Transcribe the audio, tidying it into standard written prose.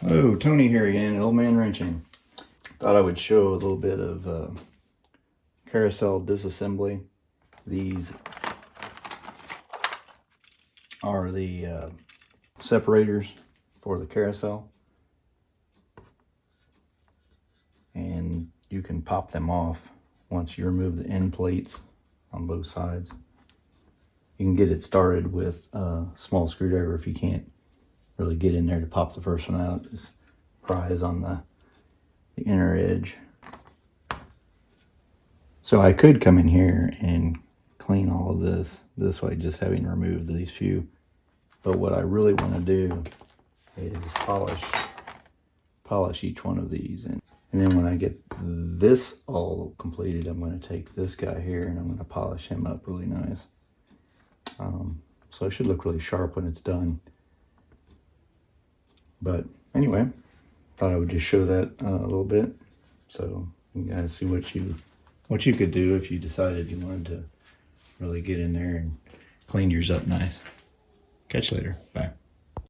Oh, Tony here again, Old Man Wrenching. Thought I would show a little bit of Carousel disassembly. These are the separators for the Carousel, and you can pop them off once you remove the end plates on both sides. You can get it started with a small screwdriver if you can't really get in there to pop the first one out. Just prise on the inner edge. So I could come in here and clean all of this way, just having removed these few. But what I really want to do is polish each one of these. And then when I get this all completed, I'm going to take this guy here and I'm going to polish him up really nice. So it should look really sharp when it's done. But anyway, thought I would just show that a little bit, so you guys see what you could do if you decided you wanted to really get in there and clean yours up nice. Catch you later. Bye.